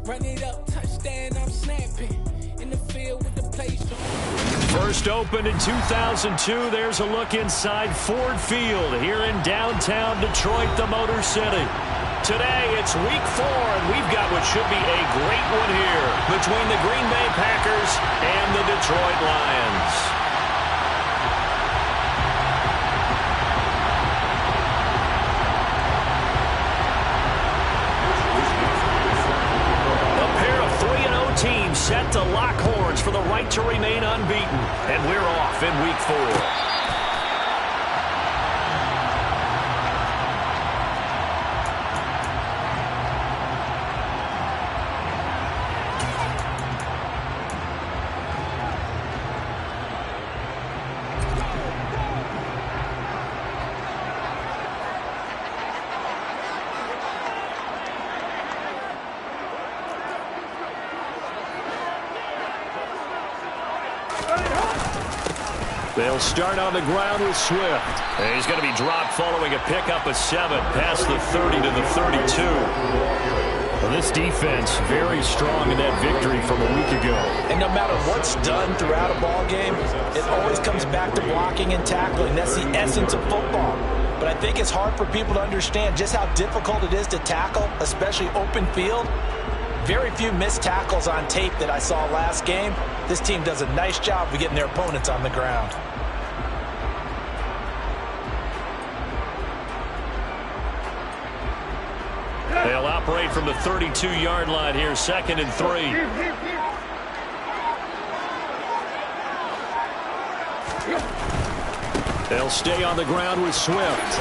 Run it up, touchdown, I'm snapping. In the field with the play strong. First opened in 2002. There's a look inside Ford Field here in downtown Detroit, the Motor City. Today, it's week 4, and we've got what should be a great one here between the Green Bay Packers and the Detroit Lions. A pair of 3-0 teams set to lock horns for the right to remain unbeaten, and we're off in week 4. They'll start on the ground with Swift. And he's going to be dropped following a pickup of 7 past the 30 to the 32. Well, this defense very strong in that victory from a week ago. And no matter what's done throughout a ball game, it always comes back to blocking and tackling. That's the essence of football. But I think it's hard for people to understand just how difficult it is to tackle, especially open field. Very few missed tackles on tape that I saw last game. This team does a nice job of getting their opponents on the ground. They'll operate from the 32-yard line here, 2nd and 3. They'll stay on the ground with Swift.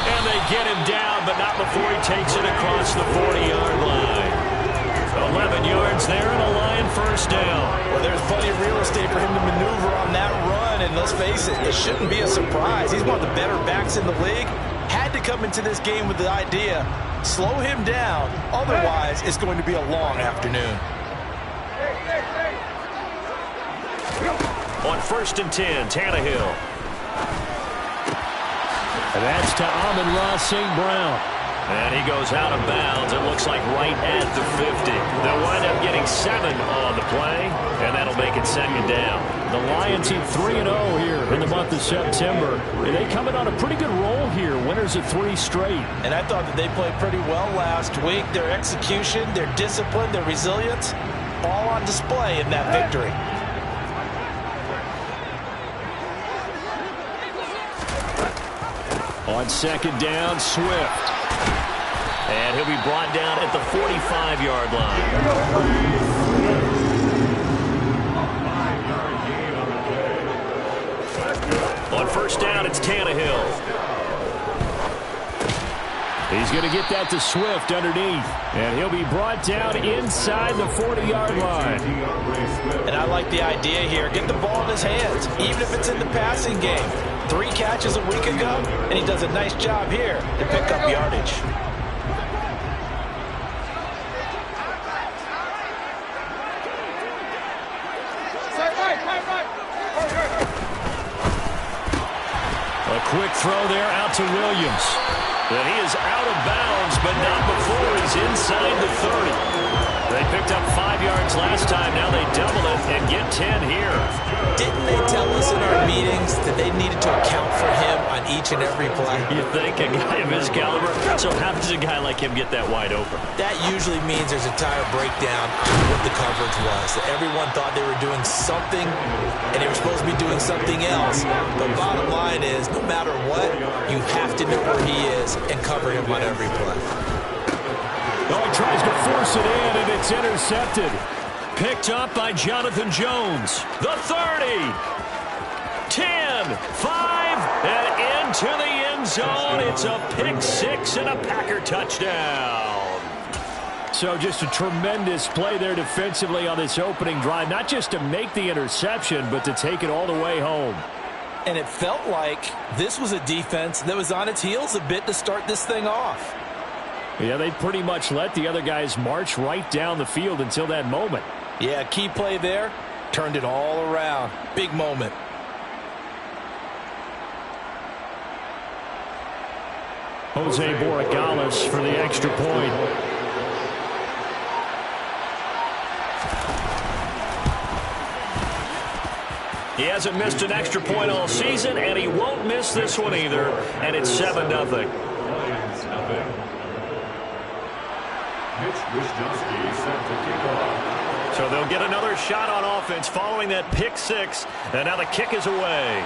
And they get him down, but not before he takes it across the 40-yard line. 11 yards there and a Lion first down. Well, there's plenty of real estate for him to maneuver on that run, and let's face it, it shouldn't be a surprise. He's one of the better backs in the league. Had to come into this game with the idea, slow him down, otherwise it's going to be a long afternoon. On 1st and 10, Tannehill. And that's to Amon-Ra St. Brown. And he goes out of bounds. It looks like right at the 50. They'll wind up getting 7 on the play, and that'll make it 2nd down. The Lions team 3-0 here in the month of September. And they come in on a pretty good roll here. Winners of 3 straight. And I thought that they played pretty well last week. Their execution, their discipline, their resilience, all on display in that victory. On 2nd down, Swift. And he'll be brought down at the 45-yard line. On 1st down, it's Tannehill. He's going to get that to Swift underneath. And he'll be brought down inside the 40-yard line. And I like the idea here. Get the ball in his hands, even if it's in the passing game. 3 catches a week ago, and he does a nice job here to pick up yardage. A quick throw there out to Williams. And he is out of bounds, but not before he's inside the 30. They picked up 5 yards last time. Now they double it and get 10 here. Didn't they tell us in our meetings that they needed to account for him on each and every play? You think a guy of his caliber? So how does a guy like him get that wide open? That usually means there's a entire breakdown on what the coverage was. That everyone thought they were doing something, and they were supposed to be doing something else. But bottom line is, no matter what, you have to know where he is and cover him on every play. Oh, he tries to force it in, and it's intercepted. Picked up by Jonathan Jones. The 30. 10, 5, and into the end zone. It's a pick 6 and a Packer touchdown. So just a tremendous play there defensively on this opening drive. Not just to make the interception, but to take it all the way home. And it felt like this was a defense that was on its heels a bit to start this thing off. Yeah, they pretty much let the other guys march right down the field until that moment. Yeah, key play there. Turned it all around. Big moment. Jose Borregales for the extra point. He hasn't missed an extra point all season, and he won't miss this one either, and it's 7-0. So they'll get another shot on offense following that pick six, and now the kick is away.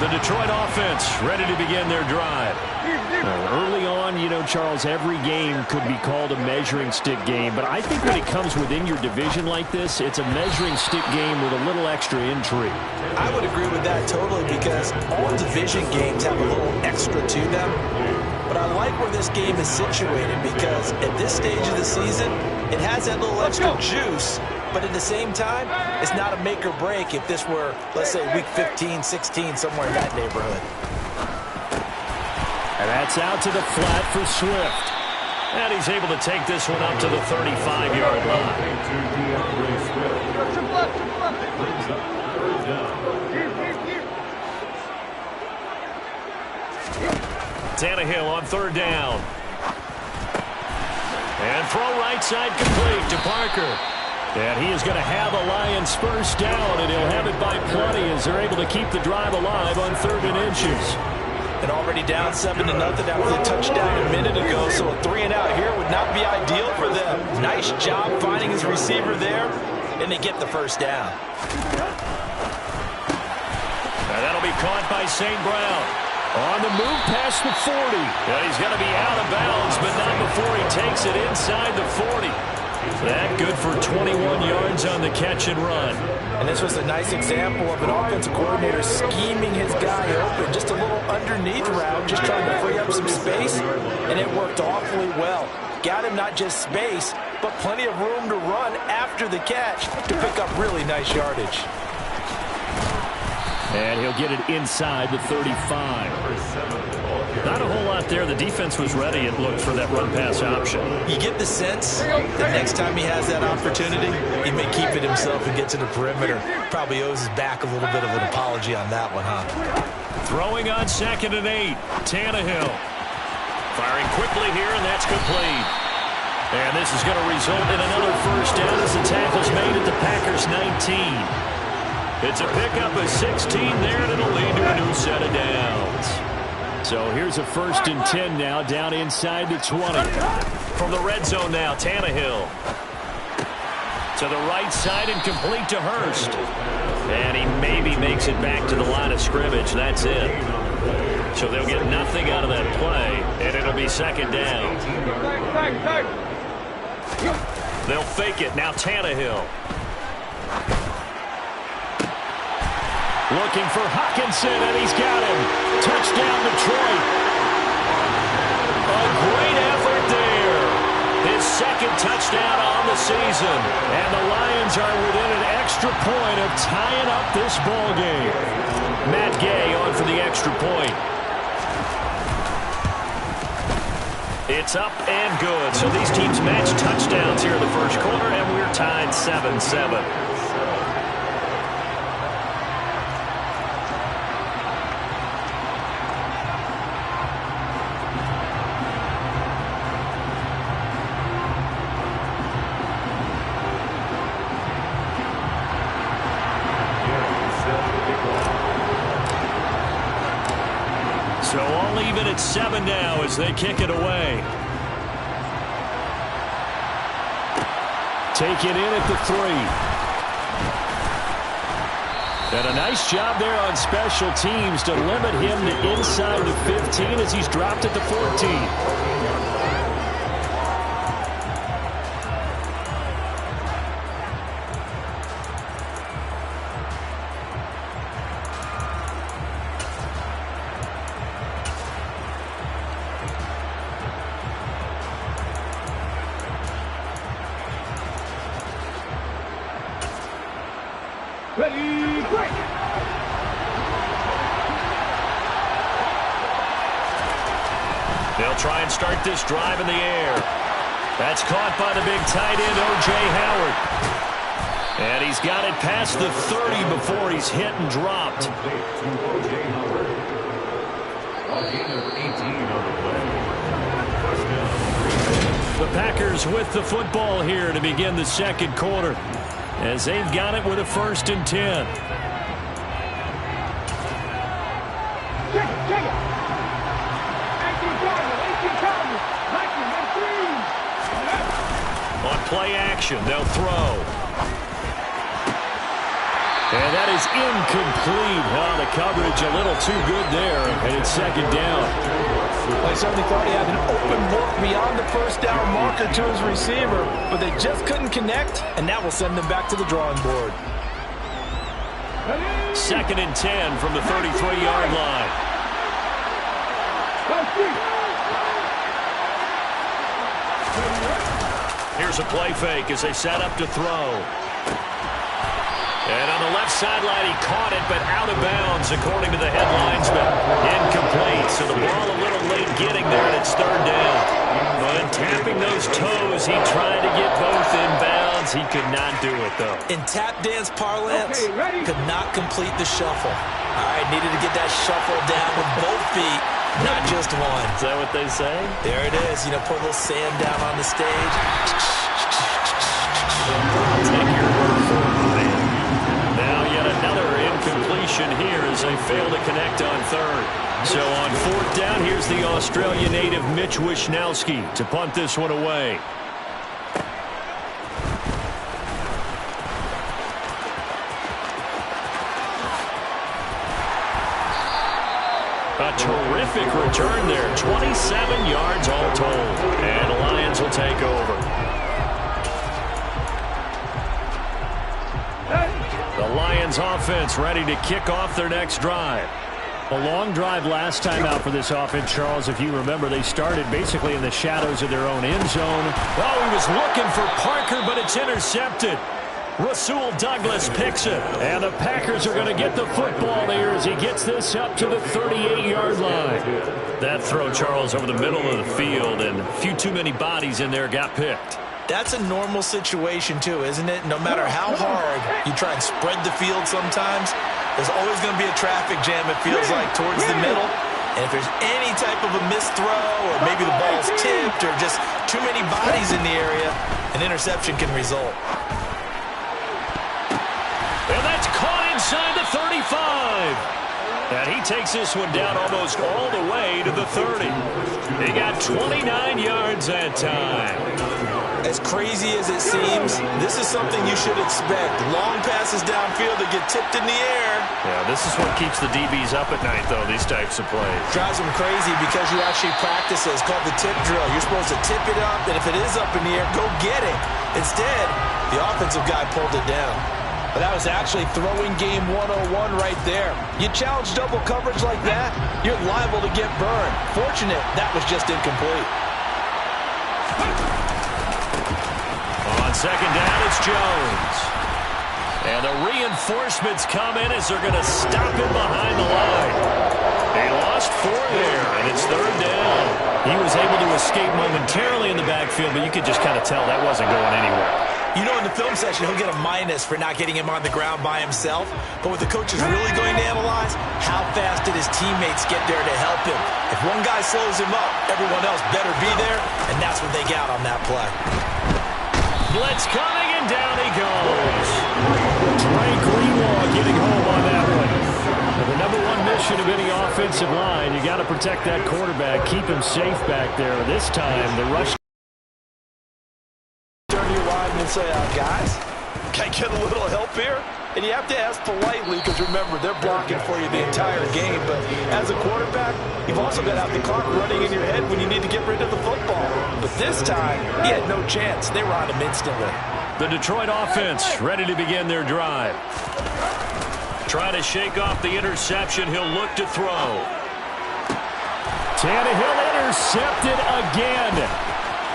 The Detroit offense ready to begin their drive. Early on, you know, Charles, every game could be called a measuring stick game. But I think when it comes within your division like this, it's a measuring stick game with a little extra intrigue. I would agree with that totally because all division games have a little extra to them. But I like where this game is situated because at this stage of the season, it has that little extra juice. But at the same time, it's not a make or break if this were, let's say, week 15, 16, somewhere in that neighborhood. And that's out to the flat for Swift. And he's able to take this one up to the 35-yard line. Tannehill on third down. And throw right side complete to Parker. And he is going to have the Lions first down, and he'll have it by plenty as they're able to keep the drive alive on 3rd and inches. And already down 7-0 after the touchdown a minute ago, so a 3-and-out here would not be ideal for them. Nice job finding his receiver there, and they get the first down. And that'll be caught by St. Brown. On the move past the 40. And he's going to be out of bounds, but not before he takes it inside the 40. That good for 21 yards on the catch and run. And this was a nice example of an offensive coordinator scheming his guy open. Just a little underneath route, just trying to free up some space, and it worked awfully well. Got him not just space, but plenty of room to run after the catch to pick up really nice yardage. And he'll get it inside the 35. Not a whole lot there. The defense was ready, it looked, for that run-pass option. You get the sense that next time he has that opportunity, he may keep it himself and get to the perimeter. Probably owes his back a little bit of an apology on that one, huh? Throwing on 2nd and 8. Tannehill. Firing quickly here, and that's complete. And this is going to result in another first down as the tackle's made at the Packers' 19. It's a pickup of 16 there, and it'll lead to a new set of downs. So here's a 1st and 10 now, down inside the 20. From the red zone now, Tannehill. To the right side and complete to Hurst. And he maybe makes it back to the line of scrimmage. That's it. So they'll get nothing out of that play, and it'll be 2nd down. They'll fake it. Now Tannehill. Looking for Hockenson, and he's got him. Touchdown, Detroit. A great effort there. His 2nd touchdown on the season. And the Lions are within an extra point of tying up this ball game. Matt Gay on for the extra point. It's up and good. So these teams match touchdowns here in the first quarter, and we're tied 7-7. So all even at 7 now as they kick it away. Take it in at the 3. And a nice job there on special teams to limit him to inside the 15 as he's dropped at the 14. Ready, break! They'll try and start this drive in the air. That's caught by the big tight end, O.J. Howard. And he's got it past the 30 before he's hit and dropped. The Packers with the football here to begin the second quarter, as they've got it with a 1st and 10. On play action, they'll throw. And that is incomplete. Oh, the coverage a little too good there, and it's 2nd down. I certainly thought he had an open look beyond the 1st down marker to his receiver, but they just couldn't connect, and that will send them back to the drawing board. 2nd and 10 from the 33-yard line. Here's a play fake as they set up to throw. And on the left sideline, he caught it, but out of bounds, according to the head linesman. Incomplete, so the ball a little late getting there, and it's 3rd down. But tapping those toes, he tried to get both in bounds. He could not do it, though. In tap dance parlance, could not complete the shuffle. All right, needed to get that shuffle down with both feet, not just one. Is that what they say? There it is. You know, put a little sand down on the stage. Take your word for it, man. Now yet another incompletion here as they fail to connect on 3rd. So on 4th down, here's the Australia native Mitch Wishnowsky to punt this one away. A terrific return there. 27 yards all told. And the Lions will take over. The Lions offense ready to kick off their next drive. A long drive last time out for this offense, Charles. If you remember, they started basically in the shadows of their own end zone. Oh, he was looking for Parker, but it's intercepted. Rasul Douglas picks it. And the Packers are going to get the football there as he gets this up to the 38-yard line. That throw, Charles, over the middle of the field, and a few too many bodies in there got picked. That's a normal situation, too, isn't it? No matter how hard you try and spread the field sometimes, there's always going to be a traffic jam, it feels like, towards the middle. And if there's any type of a missed throw, or maybe the ball's tipped, or just too many bodies in the area, an interception can result. And that's caught inside the 35. And he takes this one down almost all the way to the 30. He got 29 yards that time. As crazy as it seems, this is something you should expect. Long passes downfield that get tipped in the air. Yeah, this is what keeps the DBs up at night, though, these types of plays. Drives them crazy because you actually practice it. It's called the tip drill. You're supposed to tip it up, and if it is up in the air, go get it. Instead, the offensive guy pulled it down. But that was actually throwing game 101 right there. You challenge double coverage like that, you're liable to get burned. Fortunate, that was just incomplete. On 2nd down, it's Jones. And the reinforcements come in as they're going to stop him behind the line. They lost 4 there, and it's 3rd down. He was able to escape momentarily in the backfield, but you could just kind of tell that wasn't going anywhere. You know, in the film session, he'll get a minus for not getting him on the ground by himself. But what the coach is really going to analyze, how fast did his teammates get there to help him? If one guy slows him up, everyone else better be there, and that's what they got on that play. Blitz coming, and down he goes. Trey Greenlaw getting home on that one. The number one mission of any offensive line, you got to protect that quarterback, keep him safe back there. This time, the rush. Turn to your line and say, guys, can I get a little help here? And you have to ask politely because, remember, they're blocking for you the entire game. But as a quarterback, you've also got to have the clock running in your head when you need to get rid of the football. But this time, he had no chance. They were on him instantly. The Detroit offense ready to begin their drive. Try to shake off the interception. He'll look to throw. Tannehill intercepted again.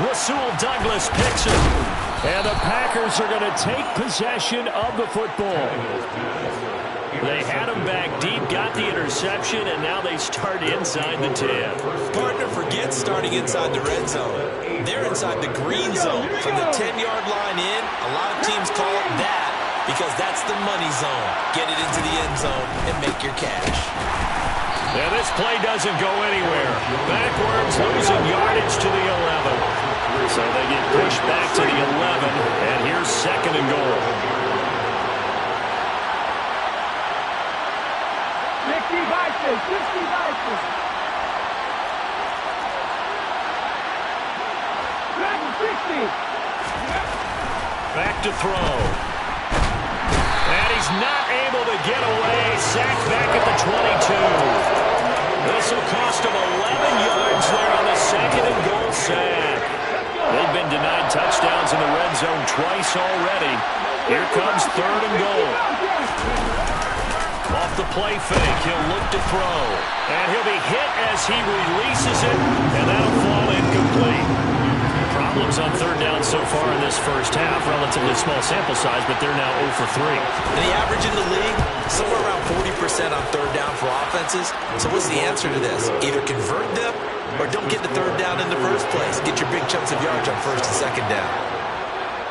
Rasul Douglas picks it. And the Packers are going to take possession of the football. They had him back deep, got the interception, and now they start inside the 10. Partner forgets starting inside the red zone. They're inside the green zone. From the 10-yard line in, a lot of teams call it that because that's the money zone. Get it into the end zone and make your cash. And this play doesn't go anywhere. Backwards, losing yardage to the 11. So they get pushed back to the 11, and here's second and goal. 60. Back to throw. And he's not able to get away. Sacked back at the 22. This will cost him 11 yards there on the second and goal sack. They've been denied touchdowns in the red zone twice already. Here comes third and goal. Off the play fake, he'll look to throw. And he'll be hit as he releases it, and that'll fall incomplete. Problems on third down so far in this first half. Relatively small sample size, but they're now 0 for 3. And the average in the league, somewhere around 40% on third down for offenses. So what's the answer to this? Either convert them or don't get the third down in the first place. Get your big chunks of yards on first and second down.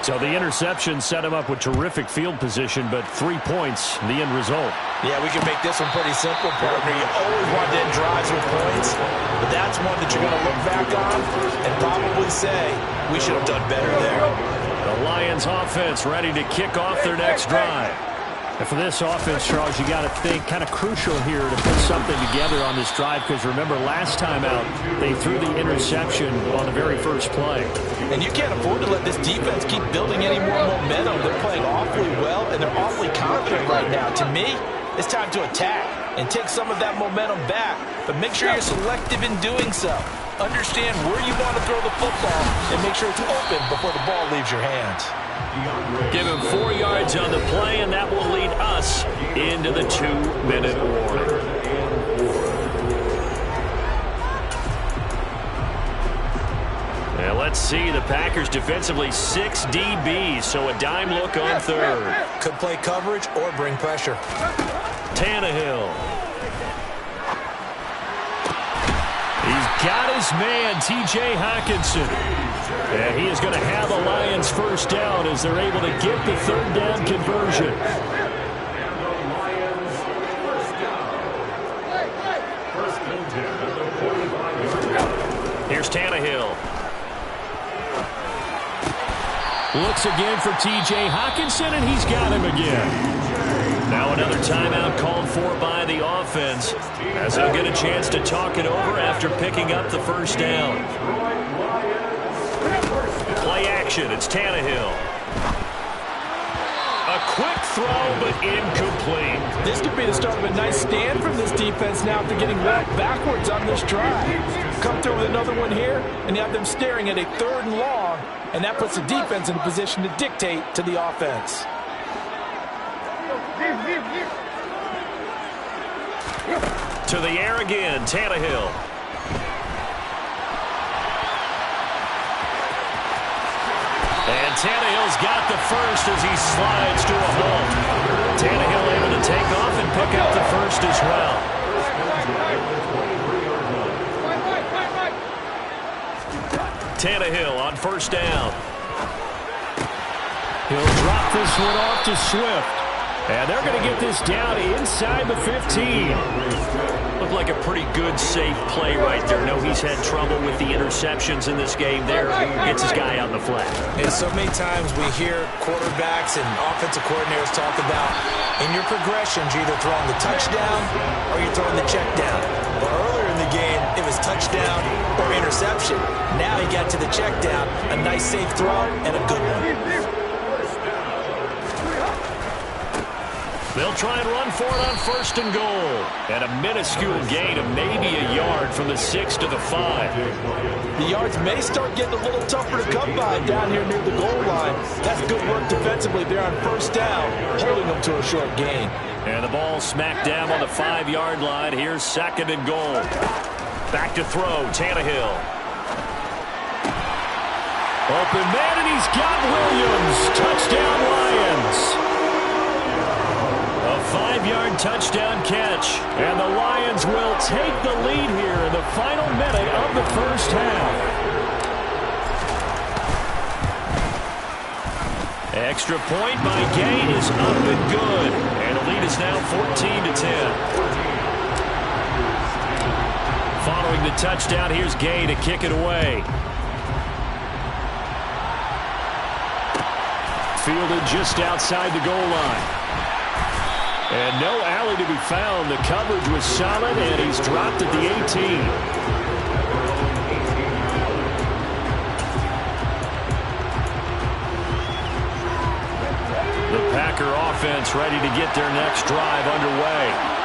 So the interception set him up with terrific field position, but 3 points, the end result. Yeah, we can make this one pretty simple, partner. You always want to end drives with points, but that's one that you're going to look back on and probably say, we should have done better there. The Lions offense ready to kick off their next drive. And for this offense, Charles, you got to think kind of crucial here to put something together on this drive, because remember last time out they threw the interception on the very first play. And you can't afford to let this defense keep building any more momentum. They're playing awfully well, and they're awfully confident right now. To me, it's time to attack and take some of that momentum back, but make sure you're selective in doing so. Understand where you want to throw the football and make sure it's open before the ball leaves your hands. Give him 4 yards on the play, and that will lead us into the 2-minute warning. Now let's see, the Packers defensively 6 DBs, so a dime look on third. Could play coverage or bring pressure. Tannehill. He's got his man, T.J. Hockenson. And he is going to have the Lions first down as they're able to get the third down conversion. Here's Tannehill. Looks again for T.J. Hockenson, and he's got him again. Now another timeout called for by the offense, as they'll get a chance to talk it over after picking up the first down. Play action, it's Tannehill. A quick throw, but incomplete. This could be the start of a nice stand from this defense now after getting walked backwards on this drive. Come through with another one here, and you have them staring at a third and long, and that puts the defense in a position to dictate to the offense. To the air again, Tannehill. And Tannehill's got the first as he slides to a halt. Tannehill able to take off and pick up the first as well. Tannehill on first down. He'll drop this one off to Swift. And they're going to get this down inside the 15. Looked like a pretty good, safe play right there. No, he's had trouble with the interceptions in this game there. Gets his guy out in the flat. And so many times we hear quarterbacks and offensive coordinators talk about in your progressions, you're either throwing the touchdown or you're throwing the check down. But earlier in the game, it was touchdown or interception. Now he got to the check down, a nice safe throw, and a good one. They'll try and run for it on first and goal. And a minuscule gain of maybe a yard from the 6 to the 5. The yards may start getting a little tougher to come by down here near the goal line. That's good work defensively there on first down, holding them to a short gain. And the ball smacked down on the 5-yard line. Here's second and goal. Back to throw, Tannehill. Open man, and he's got Williams. Touchdown, Lions. A 5-yard touchdown catch. And the Lions will take the lead here in the final minute of the first half. Extra point by Gay is up and good. And the lead is now 14-10. Following the touchdown, here's Gay to kick it away. Fielded just outside the goal line. And no alley to be found. The coverage was solid, and he's dropped at the 18. The Packer offense ready to get their next drive underway.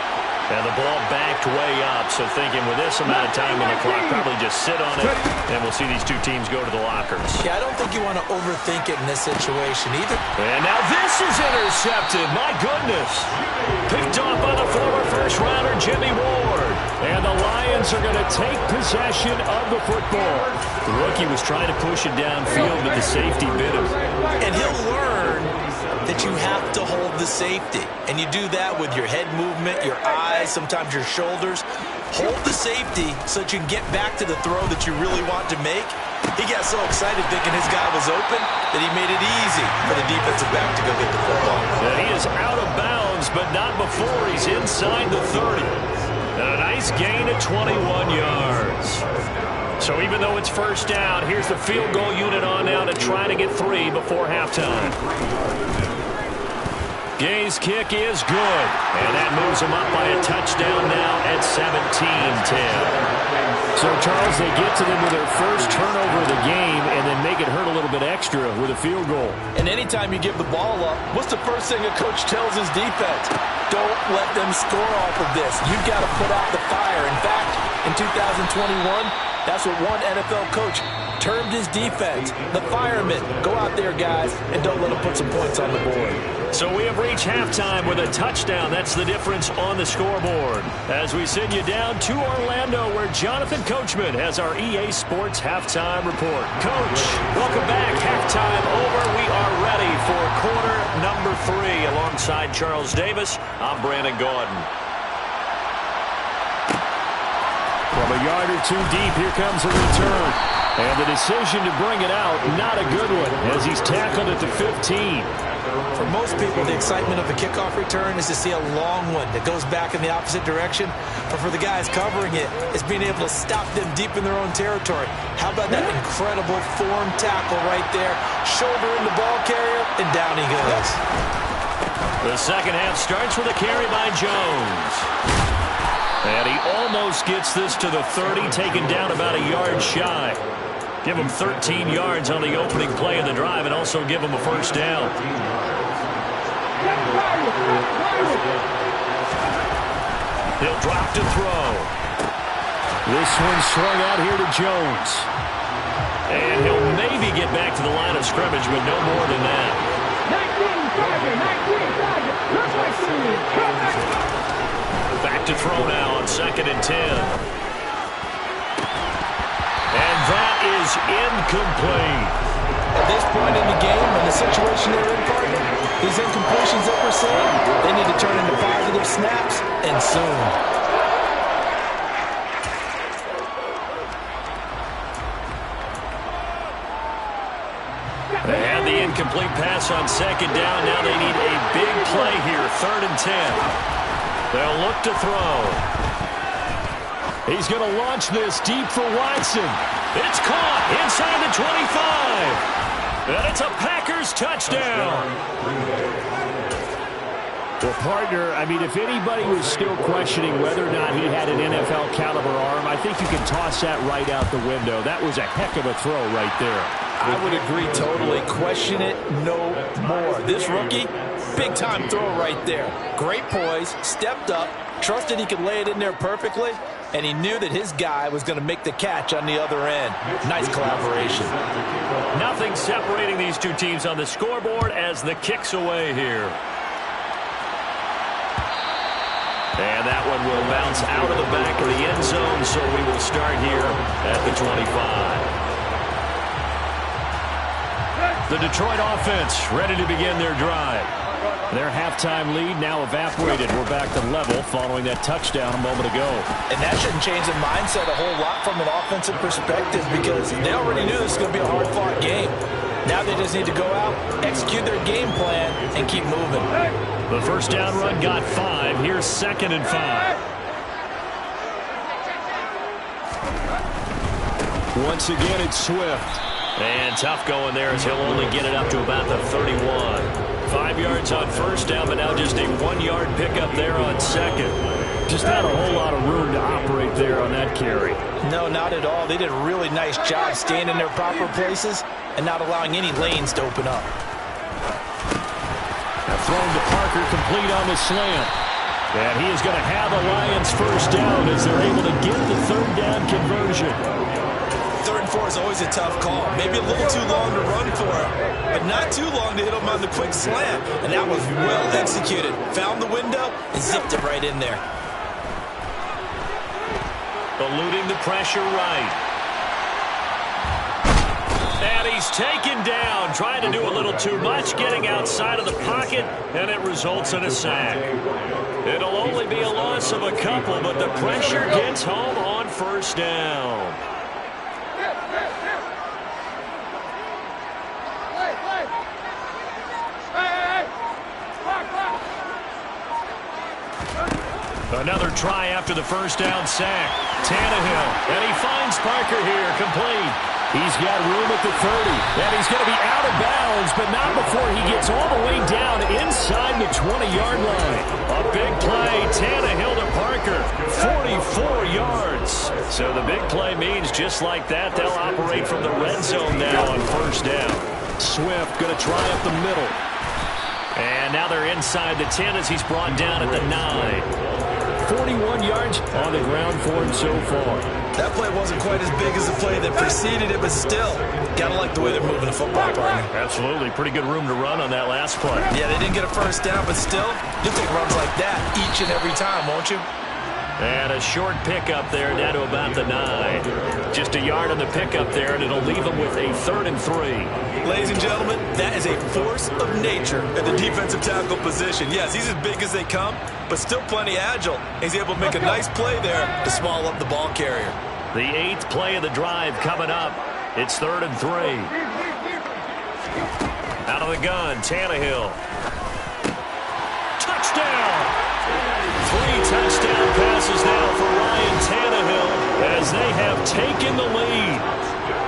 And the ball backed way up, so thinking with this amount of time on the clock, probably just sit on it, and we'll see these two teams go to the lockers. Yeah, I don't think you want to overthink it in this situation either. And now this is intercepted. My goodness. Picked off by the former first-rounder Jimmy Ward. And the Lions are going to take possession of the football. The rookie was trying to push it downfield, but the safety bit him. And he'll learn that you have to hold the safety. And you do that with your head movement, your eyes, sometimes your shoulders. Hold the safety so that you can get back to the throw that you really want to make. He got so excited thinking his guy was open that he made it easy for the defensive back to go get the football. And he is out of bounds, but not before he's inside the 30. And a nice gain of 21 yards. So even though it's first down, here's the field goal unit on now to try to get 3 before halftime. Gay's kick is good, and that moves him up by a touchdown now at 17-10. So, Charles, they get to them with their first turnover of the game and then make it hurt a little bit extra with a field goal. And anytime you give the ball up, what's the first thing a coach tells his defense? Don't let them score off of this. You've got to put out the fire. In fact, in 2021, that's what one NFL coach termed his defense, the firemen. Go out there, guys, and don't let them put some points on the board. So we have reached halftime with a touchdown. That's the difference on the scoreboard. As we send you down to Orlando, where Jonathan Coachman has our EA Sports Halftime Report. Coach, welcome back. Halftime over. We are ready for quarter number 3. Alongside Charles Davis, I'm Brandon Gaudin. From a yard or two deep, here comes a return. And the decision to bring it out, not a good one, as he's tackled at the 15. For most people, the excitement of a kickoff return is to see a long one that goes back in the opposite direction. But for the guys covering it, it's being able to stop them deep in their own territory. How about that incredible form tackle right there? Shoulder in the ball carrier, and down he goes. The second half starts with a carry by Jones. And he almost gets this to the 30, taken down about a yard shy. Give him 13 yards on the opening play of the drive and also give him a first down. He'll drop to throw. This one swung out here to Jones. And he'll maybe get back to the line of scrimmage, but no more than that. 19 back to throw now on 2nd and 10. And that is incomplete. At this point in the game, in the situation they're in, partner, these incompletions that we're seeing, they need to turn into positive snaps, and soon. They had the incomplete pass on 2nd down. Now they need a big play here, 3rd and 10. They'll look to throw. He's going to launch this deep for Watson. It's caught inside the 25. And it's a Packers touchdown. Well, partner, I mean, if anybody was still questioning whether or not he had an NFL caliber arm, I think you can toss that right out the window. That was a heck of a throw right there. I would agree totally. Question it no more. This rookie, big-time throw right there. Great poise, stepped up, trusted he could lay it in there perfectly, and he knew that his guy was going to make the catch on the other end. Nice collaboration. Nothing separating these two teams on the scoreboard as the kick's away here. And that one will bounce out of the back of the end zone, so we will start here at the 25. The Detroit offense ready to begin their drive. Their halftime lead now evaporated. We're back to level following that touchdown a moment ago. And that shouldn't change the mindset a whole lot from an offensive perspective because they already knew this was going to be a hard-fought game. Now they just need to go out, execute their game plan, and keep moving. The first down run got 5. Here's 2nd and 5. Once again, it's Swift. And tough going there as he'll only get it up to about the 31. 5 yards on first down, but now just a 1-yard pickup there on second. Just not a whole lot of room to operate there on that carry. No, not at all. They did a really nice job staying in their proper places and not allowing any lanes to open up. Thrown to Parker, complete on the slant. And he is going to have the Lions first down as they're able to get the third down conversion. 3rd and 4 is always a tough call. Maybe a little too long to run for him, but not too long to hit him on the quick slant. And that was well executed. Found the window and zipped it right in there. Eluding the pressure right. And he's taken down, trying to do a little too much, getting outside of the pocket, and it results in a sack. It'll only be a loss of a couple, but the pressure gets home on first down. Another try after the first down sack. Tannehill, and he finds Parker here, complete. He's got room at the 30, and he's going to be out of bounds, but not before he gets all the way down inside the 20-yard line. A big play, Tannehill to Parker, 44 yards. So the big play means just like that, they'll operate from the red zone now on first down. Swift going to try up the middle. And now they're inside the 10 as he's brought down at the 9. 41 yards on the ground for him so far. That play wasn't quite as big as the play that preceded it, but still, gotta like the way they're moving the football, partner. Absolutely. Pretty good room to run on that last play. Yeah, they didn't get a first down, but still, you'll take runs like that each and every time, won't you? And a short pickup there down to about the 9. Just a yard on the pickup there, and it'll leave them with a 3rd and 3. Ladies and gentlemen, that is a force of nature at the defensive tackle position. Yes, he's as big as they come, but still plenty agile. He's able to make a nice play there to small up the ball carrier. The 8th play of the drive coming up. It's 3rd and 3. Out of the gun, Tannehill. Touchdown! 3 touchdown passes now for Ryan Tannehill as they have taken the lead.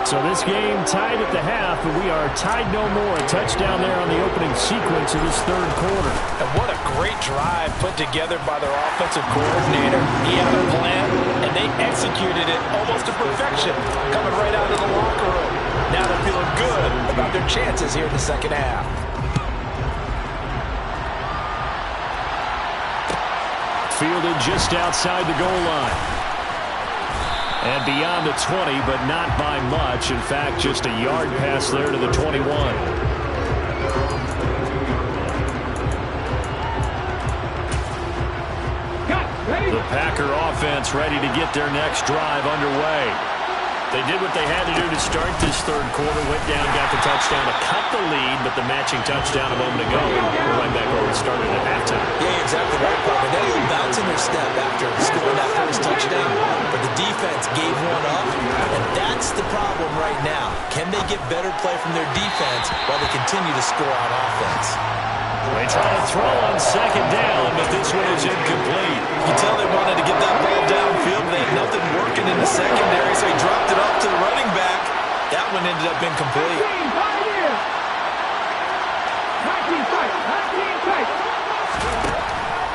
So this game tied at the half, but we are tied no more. A touchdown there on the opening sequence of this 3rd quarter. And what a great drive put together by their offensive coordinator. He had a plan, and they executed it almost to perfection, coming right out of the locker room. Now they're feeling good about their chances here in the second half. Fielded just outside the goal line. And beyond the 20, but not by much. In fact, just a yard pass there to the 21. The Packer offense ready to get their next drive underway. They did what they had to do to start this 3rd quarter. Went down, got the touchdown to cut the lead, but the matching touchdown a moment ago. We're right back where we started at halftime. Yeah, exactly right, Parker. They were bouncing their step after scoring that first touchdown, but the defense gave one up, and that's the problem right now. Can they get better play from their defense while they continue to score on offense? They try to throw on 2nd down, but this one is incomplete. You can tell they wanted to get that ball downfield. They had nothing working in the secondary, so he dropped it off to the running back. That one ended up incomplete.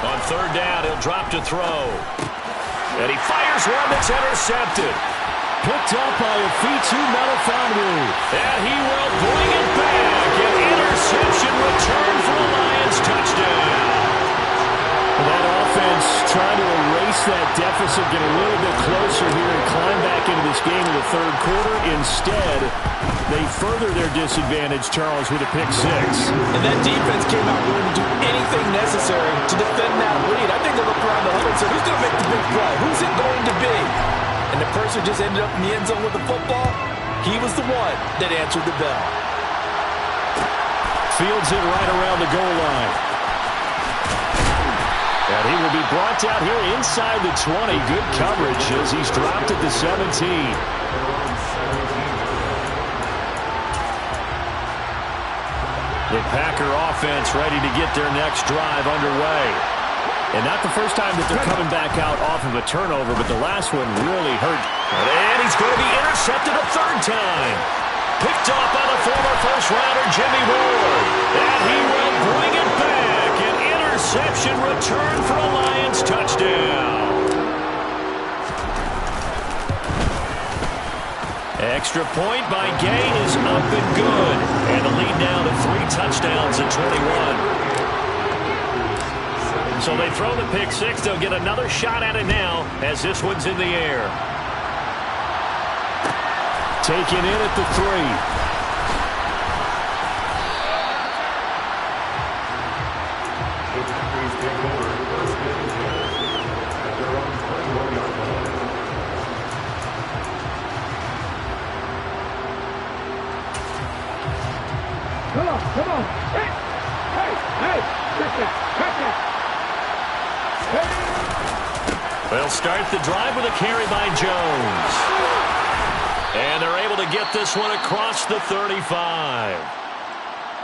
On 3rd down, he'll drop to throw. And he fires one that's intercepted. Picked up by Afitu Melifonwu. And he will bring it back. An interception return for the Lions touchdown. That offense trying to erase that deficit, get a little bit closer here and climb back into this game in the 3rd quarter. Instead, they further their disadvantage, Charles, with a pick 6. And that defense came out willing to do anything necessary to defend that lead. I think they looked around the huddle and said, who's going to make the big play? Who's it going to be? And the person just ended up in the end zone with the football. He was the one that answered the bell. Fields it right around the goal line. And he will be brought down here inside the 20. Good coverage as he's dropped at the 17. The Packer offense ready to get their next drive underway. And not the first time that they're coming back out off of a turnover, but the last one really hurt. And he's going to be intercepted a third time. Picked off by the former first-rounder Jimmy Ward. And he will bring it back. An interception return for a Lions touchdown. Extra point by Gay is up and good. And the lead now to 3 touchdowns at 21. So they throw the pick six. They'll get another shot at it now as this one's in the air. Taken in at the 3. Come on. Hey, catch that. They'll start the drive with a carry by Jones. And they're able to get this one across the 35.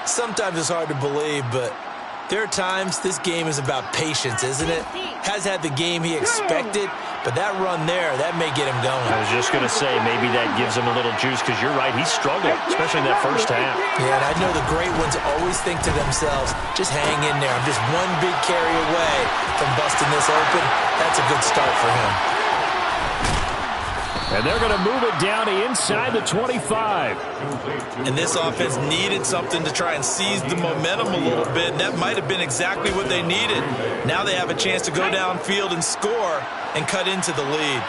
Sometimes it's hard to believe, but there are times this game is about patience, isn't it? Has had the game he expected, but that run there, that may get him going. I was just going to say, maybe that gives him a little juice, because you're right, he struggled, especially in that first half. Yeah, and I know the great ones always think to themselves, just hang in there. I'm just one big carry away from busting this open. That's a good start for him. And they're going to move it down to inside the 25. And this offense needed something to try and seize the momentum a little bit, and that might have been exactly what they needed. Now they have a chance to go downfield and score and cut into the lead.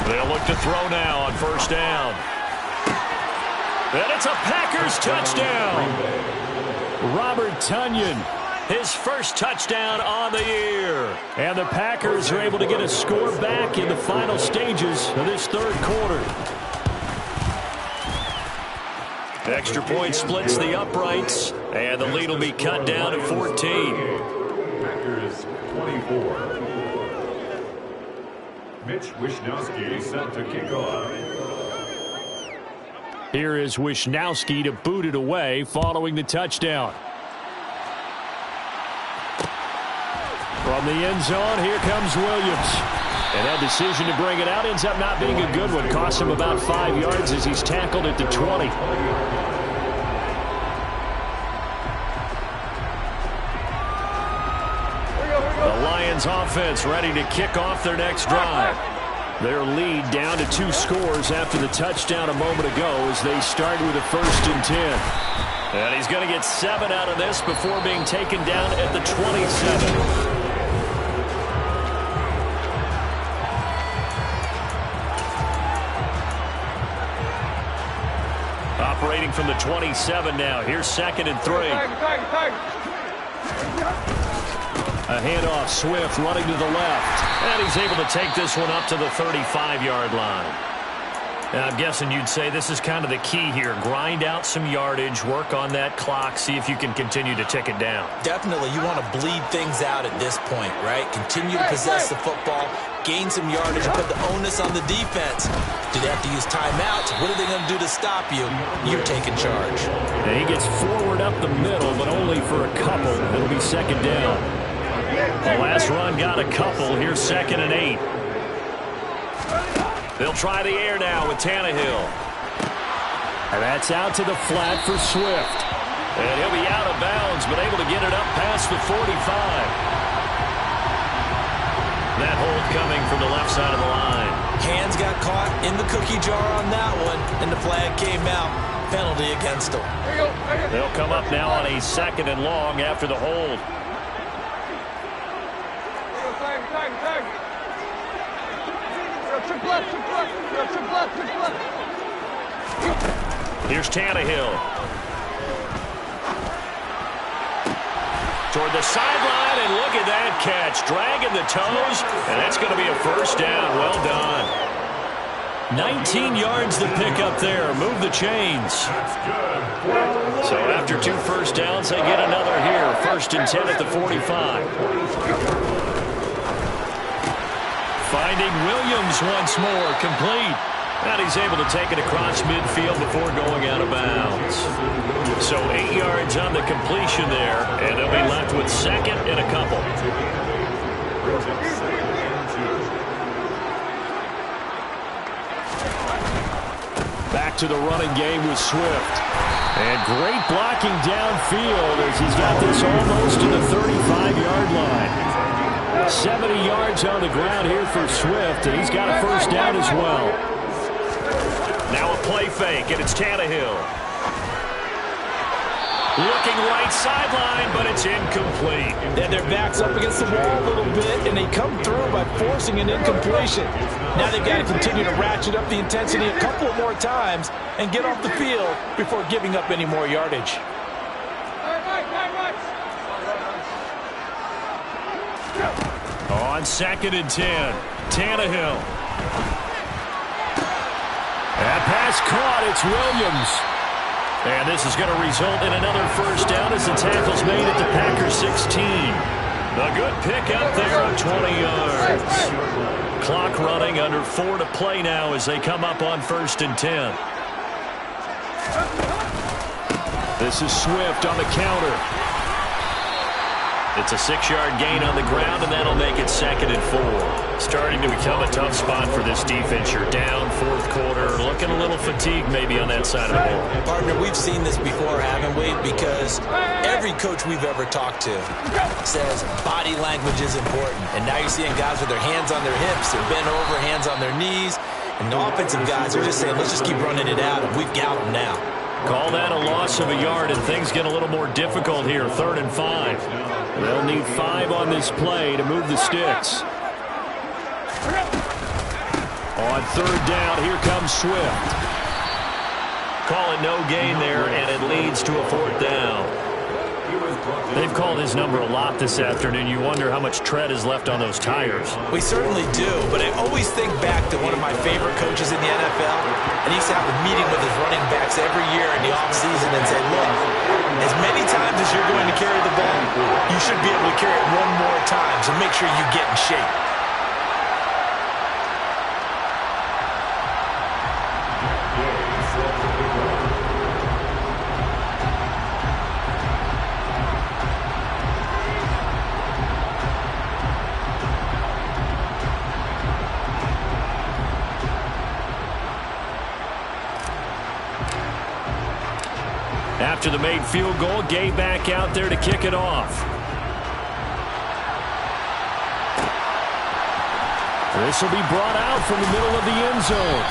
They'll look to throw now on first down. And it's a Packers touchdown. Robert Tonyan, his first touchdown on the year. And the Packers are able to get a score back in the final stages of this third quarter. Extra point splits the uprights, and the lead will be cut down to 14. Packers 24. Mitch Wishnowsky set to kick off. Here is Wishnowsky to boot it away following the touchdown. From the end zone, here comes Williams. And that decision to bring it out ends up not being a good one. Costs him about 5 yards as he's tackled at the 20. The Lions offense ready to kick off their next drive. Their lead down to 2 scores after the touchdown a moment ago as they start with a 1st and 10. And he's going to get 7 out of this before being taken down at the 27. Operating from the 27 now. Here's 2nd and 3. A handoff, Swift running to the left. And he's able to take this one up to the 35-yard line. Now, I'm guessing you'd say this is kind of the key here. Grind out some yardage, work on that clock, see if you can continue to tick it down. Definitely, you want to bleed things out at this point, right? Continue to possess the football, gain some yardage, and put the onus on the defense. Do they have to use timeouts? What are they going to do to stop you? You're taking charge. And he gets forward up the middle, but only for a couple. It'll be 2nd down. The last run got a couple. Here's 2nd and 8. They'll try the air now with Tannehill. And that's out to the flat for Swift. And he'll be out of bounds, but able to get it up past the 45. That hold coming from the left side of the line. Hands got caught in the cookie jar on that one, and the flag came out. Penalty against them. They'll come up now on a 2nd and long after the hold. Here's Tannehill. Toward the sideline, and look at that catch. Dragging the toes, and that's going to be a 1st down. Well done. 19 yards to pick up there. Move the chains. So after 2 first downs, they get another here. 1st and 10 at the 45. Finding Williams once more, complete. And he's able to take it across midfield before going out of bounds. So 8 yards on the completion there, and they'll be left with second and a couple. Back to the running game with Swift. And great blocking downfield as he's got this almost to the 35-yard line. 70 yards on the ground here for Swift, and he's got a first down as well. Now a play fake, and it's Tannehill. Looking right sideline, but it's incomplete. And their back's up against the wall a little bit, and they come through by forcing an incompletion. Now they've got to continue to ratchet up the intensity a couple of more times and get off the field before giving up any more yardage. On 2nd and 10, Tannehill. That pass caught. It's Williams. And this is going to result in another first down as the tackle's made at the Packers 16. A good pick up there of 20 yards. Clock running, under 4 to play now as they come up on 1st and 10. This is Swift on the counter. It's a 6-yard gain on the ground, and that'll make it 2nd and 4. Starting to become a tough spot for this defense. You're down 4th quarter, looking a little fatigued maybe on that side of the ball. Partner, we've seen this before, haven't we? Because every coach we've ever talked to says body language is important. And now you're seeing guys with their hands on their hips, they're bent over, hands on their knees. And the offensive guys are just saying, let's just keep running it out, and we've got them now. Call that a loss of a yard, and things get a little more difficult here. 3rd and 5. They'll need 5 on this play to move the sticks. On 3rd down, here comes Swift. Call it no gain there, and it leads to a 4th down. They've called his number a lot this afternoon. You wonder how much tread is left on those tires. We certainly do, but I always think back to one of my favorite coaches in the NFL, and he used to have a meeting with his running backs every year in the offseason and say, look, as many times as you're going to carry the ball, you should be able to carry it one more time, so make sure you get in shape. After the made field goal, Gay back out there to kick it off. This will be brought out from the middle of the end zone.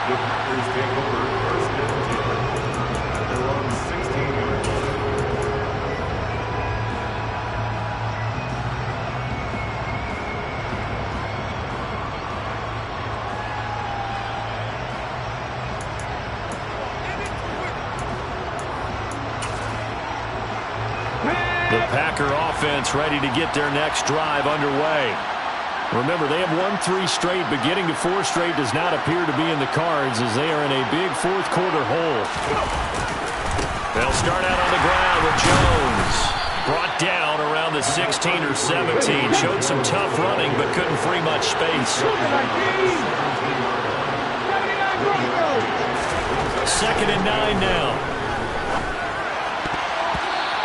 The Packers take over 1st and 10 at their own 16-yard line. The Packer offense ready to get their next drive underway. Remember, they have won 3 straight, but getting to 4 straight does not appear to be in the cards as they are in a big 4th quarter hole. They'll start out on the ground with Jones. Brought down around the 16 or 17. Showed some tough running, but couldn't free much space. 2nd and 9 now.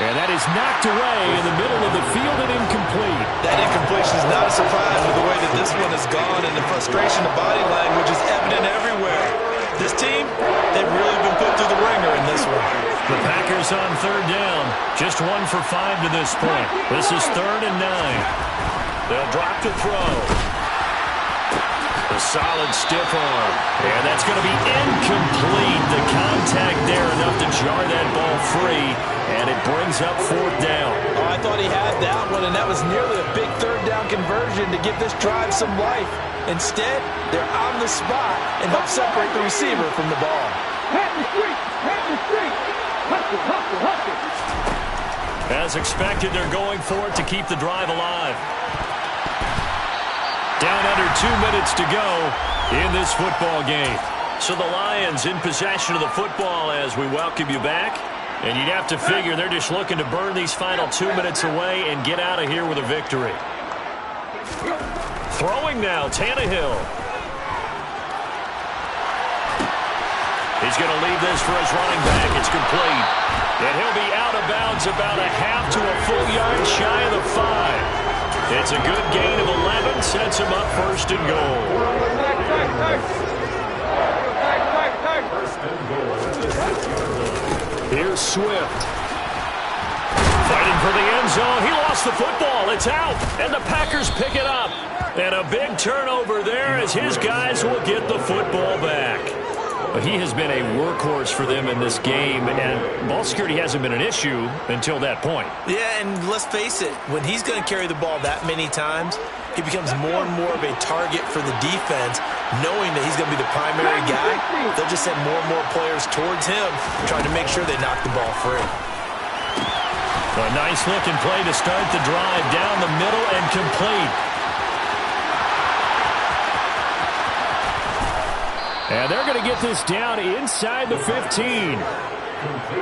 And that is knocked away in the middle of the field and incomplete. That incompletion is not a surprise with the way that this one has gone, and the frustration of body language is evident everywhere. This team, they've really been put through the ringer in this one. The Packers on 3rd down. Just 1 for 5 to this point. This is 3rd and 9. They'll drop to throw. A solid stiff arm. And that's going to be incomplete. The contact there enough to jar that ball free. And it brings up 4th down. Oh, I thought he had that one, and that was nearly a big 3rd down conversion to give this drive some life. Instead, they're on the spot and help separate the receiver from the ball. As expected, they're going for it to keep the drive alive. Down under 2 minutes to go in this football game. So the Lions in possession of the football as we welcome you back. And you'd have to figure they're just looking to burn these final 2 minutes away and get out of here with a victory. Throwing now, Tannehill. He's going to leave this for his running back. It's complete. And he'll be out of bounds about a half to a full yard shy of the 5. It's a good gain of 11. Sets him up first and goal. Here's Swift. Fighting for the end zone. He lost the football. It's out. And the Packers pick it up. And a big turnover there as his guys will get the football back. But he has been a workhorse for them in this game, and ball security hasn't been an issue until that point. Yeah, and let's face it, when he's going to carry the ball that many times, he becomes more and more of a target for the defense, knowing that he's going to be the primary guy. They'll just send more and more players towards him, trying to make sure they knock the ball free. A nice-looking play to start the drive down the middle and complete. And they're going to get this down inside the 15.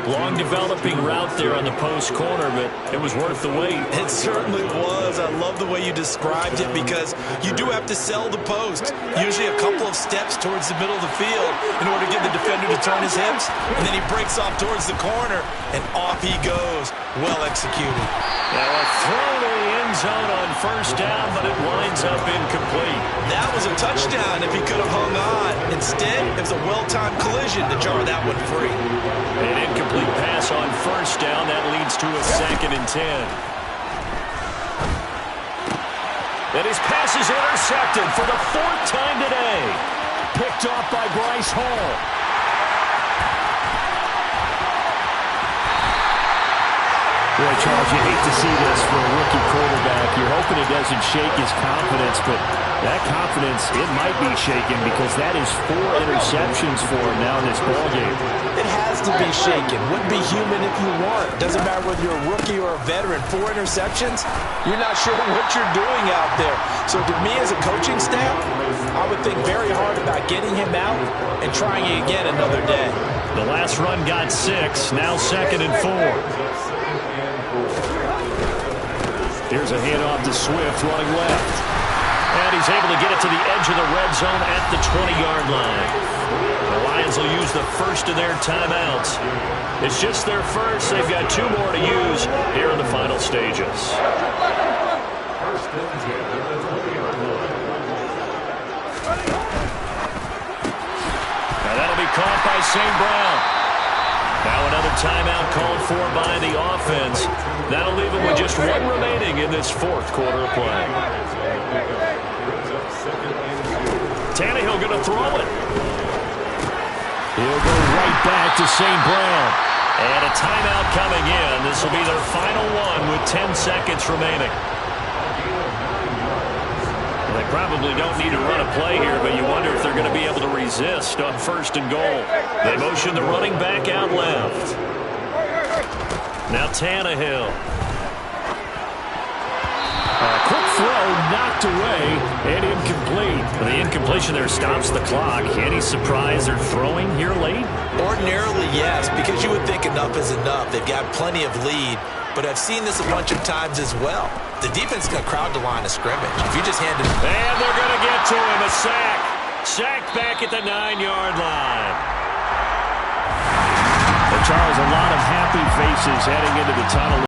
Long developing route there on the post corner, but it was worth the wait. It certainly was. I love the way you described it because you do have to sell the post. Usually a couple of steps towards the middle of the field in order to get the defender to turn his hips, and then he breaks off towards the corner, and off he goes. Well executed. Now a throw to the end zone on first down, but it winds up incomplete. That was a touchdown if he could have hung on. Instead, it was a well-timed collision to jar that one free. An incomplete pass on first down. That leads to a 2nd and 10. And his pass is intercepted for the 4th time today. Picked off by Bryce Hall. Boy, Charles, you hate to see this for a rookie quarterback. You're hoping it doesn't shake his confidence, but that confidence, it might be shaken because that is 4 interceptions for him now in this ballgame. It has to be shaken. Wouldn't be human if you weren't. Doesn't matter whether you're a rookie or a veteran. 4 interceptions, you're not sure what you're doing out there. So to me as a coaching staff, I would think very hard about getting him out and trying it again another day. The last run got 6, now 2nd and 4. Here's a handoff to Swift running left. And he's able to get it to the edge of the red zone at the 20-yard line. The Lions will use the first of their timeouts. It's just their first. They've got 2 more to use here in the final stages. Now that'll be caught by St. Brown. Now another timeout called for by the offense. That'll leave them with just 1 remaining in this 4th quarter of play. Tannehill going to throw it. He'll go right back to St. Brown. And a timeout coming in. This will be their final one with 10 seconds remaining. They probably don't need to run a play here, but you wonder if they're going to be able to resist on 1st and goal. They motion the running back out left. Now Tannehill. Quick throw knocked away and incomplete. The incompletion there stops the clock. Any surprise they're throwing here late? Ordinarily, yes, because you would think enough is enough. They've got plenty of lead, but I've seen this a bunch of times as well. The defense is going to crowd the line of scrimmage. If you just hand it... And they're going to get to him. A sack. Sacked back at the 9-yard line. Well, Charles, a lot of happy faces heading into the tunnel.